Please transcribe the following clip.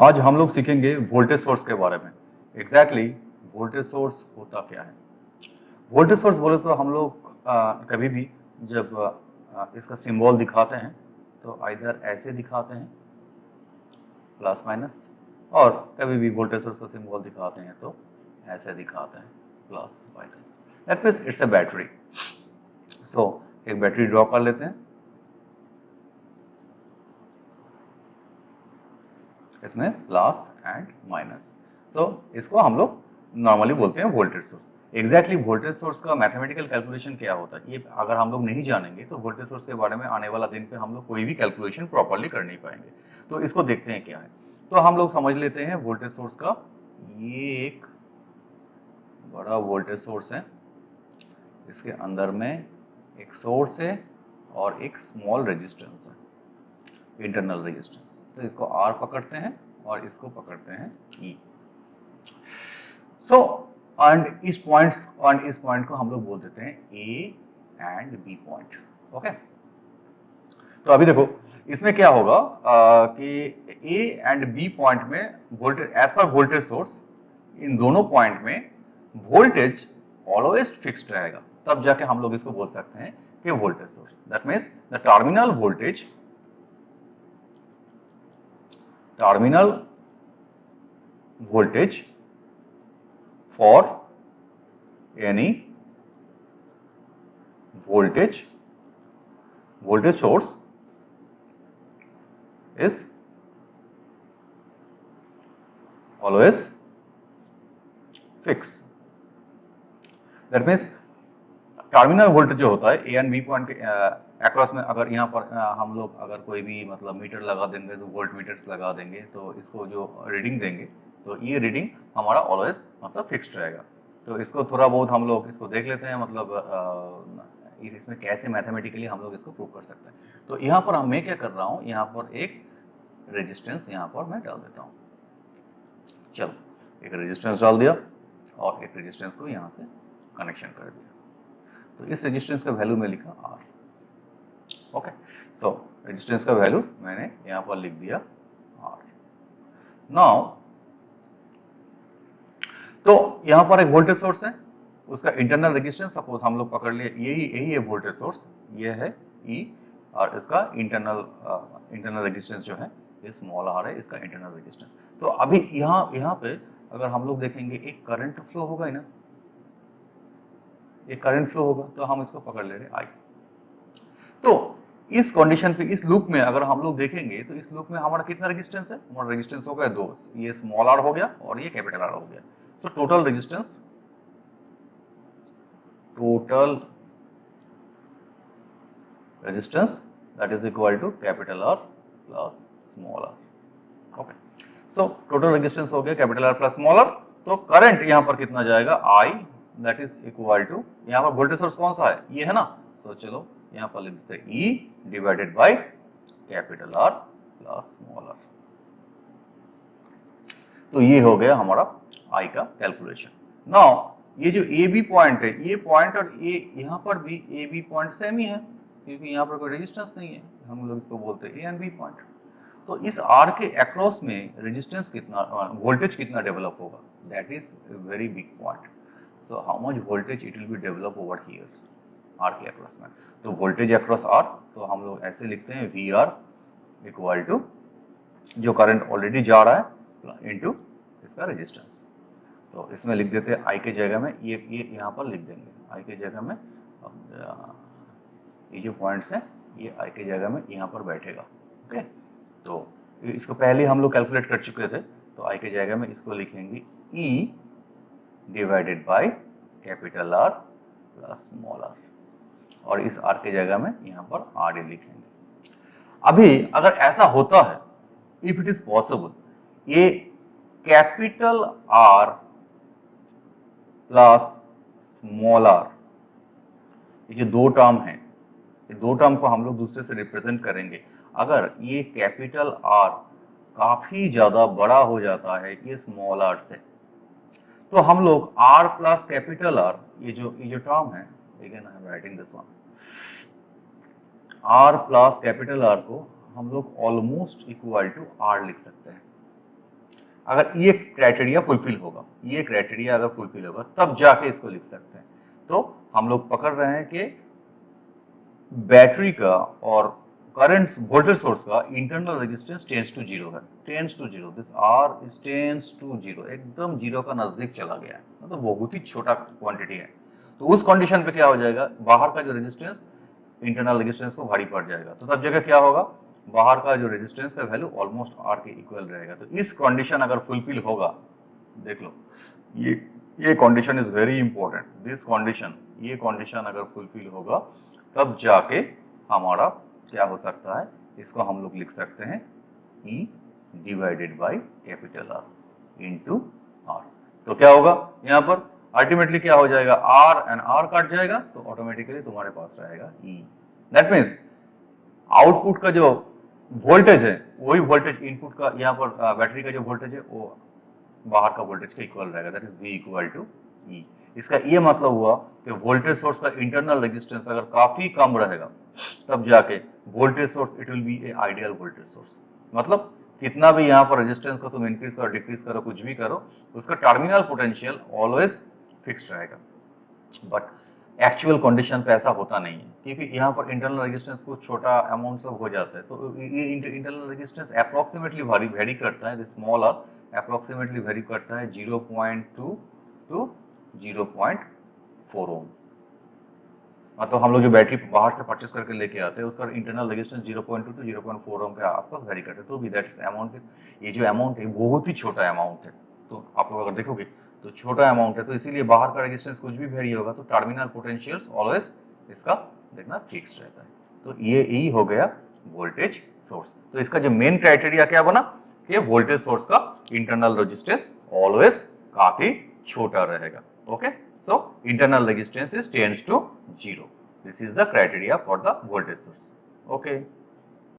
आज हम लोग सीखेंगे वोल्टेज सोर्स के बारे में। एग्जैक्टली वोल्टेज सोर्स होता क्या है। वोल्टेज सोर्स बोले तो हम लोग कभी भी जब इसका सिंबल दिखाते हैं तो आइदर ऐसे दिखाते हैं प्लस माइनस, और कभी भी वोल्टेज सोर्स का सिंबल दिखाते हैं तो ऐसे दिखाते हैं plus minus. That means it's a battery. So एक बैटरी ड्रॉ कर लेते हैं, इसमें प्लस एंड माइनस। सो इसको हम लोग नॉर्मली बोलते हैं voltage source. Exactly voltage source का मैथमेटिकल कैलकुलेशन क्या होता है, ये अगर हम लोग नहीं जानेंगे तो वोल्टेज सोर्स के बारे में आने वाला दिन पे हम लोग कोई भी कैलकुलेशन प्रॉपर्ली कर नहीं पाएंगे। तो इसको देखते हैं क्या है। तो हम लोग समझ लेते हैं वोल्टेज सोर्स का, ये एक बड़ा वोल्टेज सोर्स है, इसके अंदर में एक सोर्स है और एक स्मॉल रेजिस्टेंस है, इंटरनल रेजिस्टेंस। तो इसको R पकड़ते हैं और इसको पकड़ते हैं E। सो एंड इस पॉइंट को हम लोग बोल देते हैं A and B point. Okay, तो अभी देखो इसमें क्या होगा कि A एंड B पॉइंट में voltage as per voltage source, इन दोनों पॉइंट में वोल्टेज ऑलवेज फिक्स्ड रहेगा, तब जाके हम लोग इसको बोल सकते हैं कि voltage source. That means the terminal voltage for any voltage source is always fixed. That means terminal voltage जो होता है ए एंड बी पॉइंट के अक्रॉस में, अगर यहाँ पर हम लोग अगर कोई भी मतलब मीटर लगा देंगे, जो वोल्ट मीटर्स लगा देंगे, तो इसको जो रीडिंग देंगे तो ये रीडिंग हमारा ऑलवेज मतलब फिक्स्ड रहेगा। तो इसको थोड़ा बहुत हम लोग इसको देख लेते हैं, मतलब इसमें कैसे मैथमेटिकली हम लोग इसको प्रूव कर सकते हैं। तो यहाँ पर मैं क्या कर रहा हूँ, यहाँ पर एक रेजिस्टेंस यहाँ पर मैं डाल देता हूँ। चलो, एक रेजिस्टेंस डाल दिया और एक रेजिस्टेंस को यहाँ से कनेक्शन कर दिया। तो इस रेजिस्टेंस का वैल्यू में लिखा R। ओके, सो रेजिस्टेंस का वैल्यू मैंने यहां पर लिख दिया R। नाउ तो यहां पर एक वोल्टेज सोर्स है, उसका इंटरनल रेजिस्टेंस सपोज हम लोग पकड़ लिए, यही है वोल्टेज सोर्स, ये है E, और इसका इंटरनल रेजिस्टेंस जो है ये स्मॉल r है, इसका इंटरनल रेजिस्टेंस। तो अभी यहाँ पे अगर हम लोग देखेंगे एक करंट फ्लो होगा ही ना, एक करंट फ्लो होगा, तो हम इसको पकड़ ले रहे I। तो इस कंडीशन पे, इस लूप में अगर हम लोग देखेंगे तो इस लूप में हमारा कितना रेजिस्टेंस है, हमारा रेजिस्टेंस हो गया 2, ये स्मॉल r हो गया और ये कैपिटल R हो गया। So total resistance that is equal to capital R plus small r। Okay, so total resistance हो गया capital R plus small r। तो करंट यहाँ पर कितना जाएगा, I, that is equal to, यहाँ पर वोल्टेज सोर्स कौन सा है, ये है ना। सो चलो यहाँ पर लिख देते हैं E divided by capital R plus small r। तो ये हो गया हमारा I का कैलकुलेशन। नाउ ये जो ए बी पॉइंट है, ये पॉइंट और ये यहाँ पर भी ए बी पॉइंट सेम ही है, क्योंकि यहाँ पर कोई रेजिस्टेंस नहीं है, हम लोग इसको बोलते हैं ए एंड बी पॉइंट। तो इस R के अक्रॉस में रेजिस्टेंस कितना, वोल्टेज कितना डेवलप होगा, that is very big point. So how much voltage it will be develop over here R के अक्रॉस में। तो वोल्टेज अक्रॉस R, तो हम लोग ऐसे लिखते हैं VR इक्वल टू जो करंट ऑलरेडी जा रहा है इनटू इसका रेजिस्टेंस। तो इसमें लिख देते हैं I के जगह में, ये यहाँ पर लिख देंगे I के जगह में, ये जो पॉइंट्स हैं ये I के जगह में यहाँ पर बैठेगा। ओके, तो इसको पहले हम लोग कैलकुलेट कर चुके थे, तो I के जगह में इसको लिखेंगे E divided by capital R plus small r, और इस R के जगह में यहाँ पर RD लिखेंगे। अभी अगर ऐसा होता है, इफ इट इज पॉसिबल, ये capital R plus small r, ये जो दो टर्म है, ये दो टर्म को हम लोग दूसरे से रिप्रेजेंट करेंगे। अगर ये कैपिटल R काफी ज्यादा बड़ा हो जाता है ये स्मॉल r से, तो हम लोग R प्लस कैपिटल R, ये जो टर्म है, again I am writing this one, R plus capital R को हम लोग ऑलमोस्ट इक्वल टू R लिख सकते हैं। अगर ये क्राइटेरिया फुलफिल होगा, ये क्राइटेरिया अगर फुलफिल होगा तब जाके इसको लिख सकते हैं। तो हम लोग पकड़ रहे हैं कि बैटरी का और करंट वोल्टेज सोर्स का internal resistance tends to zero है, tends to zero, this R is tends to zero, एकदम जीरो का नजदीक चला गया है, मतलब बहुत ही छोटा क्वांटिटी है। तो उस कंडीशन पे क्या हो जाएगा, बाहर का जो रेजिस्टेंस इंटरनल रेजिस्टेंस को भारी पड़ जाएगा, तो तब जगह क्या होगा, बाहर का जो रेजिस्टेंस का वैल्यू ऑलमोस्ट आर के इक्वल रहेगा। तो इस कंडीशन अगर फुलफिल होगा, देख लो ये condition is very important, this condition, ये कंडीशन अगर फुलफिल होगा तब जाके हमारा क्या हो सकता है, इसको हम लोग लिख सकते हैं E divided by capital R into R। तो क्या होगा यहाँ पर अल्टीमेटली क्या हो जाएगा, R एंड R कट जाएगा तो ऑटोमेटिकली तुम्हारे पास रहेगा E। दैट मीन्स आउटपुट का जो वोल्टेज है वही वोल्टेज इनपुट का, यहाँ पर बैटरी का जो वोल्टेज है वो बाहर का वोल्टेज के इक्वल रहेगा, that is V equal to E। इसका ये मतलब हुआ कि वोल्टेज सोर्स का इंटरनल रेजिस्टेंस अगर काफी कम रहेगा तब जाके voltage source it will be a ideal voltage source. मतलब कितना भी यहाँ पर रेजिस्टेंस को तुम इंक्रीज करो डिक्रीज करो कुछ भी करो, उसका टर्मिनल पोटेंशियल ऑलवेज फिक्स्ड रहेगा। बट एक्चुअल कंडीशन पे ऐसा होता नहीं है, क्योंकि यहाँ पर इंटरनल रेजिस्टेंस कुछ छोटा अमाउंट से हो जाता है, तो ये इंटरनल रेजिस्टेंस अप्रोक्सीमेटली वेरी करता है, स्मॉल आर अप्रोक्सीमेटली वेरी करता है 0.2 टू 0.4 ओम। मतलब हम लोग जो बैटरी बाहर से परचेस करके लेके आते हैं उसका इंटरनल रेजिस्टेंस 0.2 टू 0.4 ओम के आसपास वेरी करते हैं, तो भी दैट इज अमाउंट इज, ये जो अमाउंट है बहुत ही छोटा अमाउंट है। तो आप लोग अगर देखोगे तो छोटा अमाउंट है, तो इसीलिए बाहर का रेजिस्टेंस कुछ भी वेरी होगा तो टर्मिनल पोटेंशियल्स ऑलवेज इसका देखना फिक्स्ड रहता है। तो ये ही हो गया वोल्टेज सोर्स। तो इसका जो मेन क्राइटेरिया क्या बना कि वोल्टेज सोर्स का इंटरनल रेजिस्टेंस ऑलवेज काफी छोटा रहेगा। Okay, so internal resistance is tends to 0. This is the criteria for the voltage source. Okay.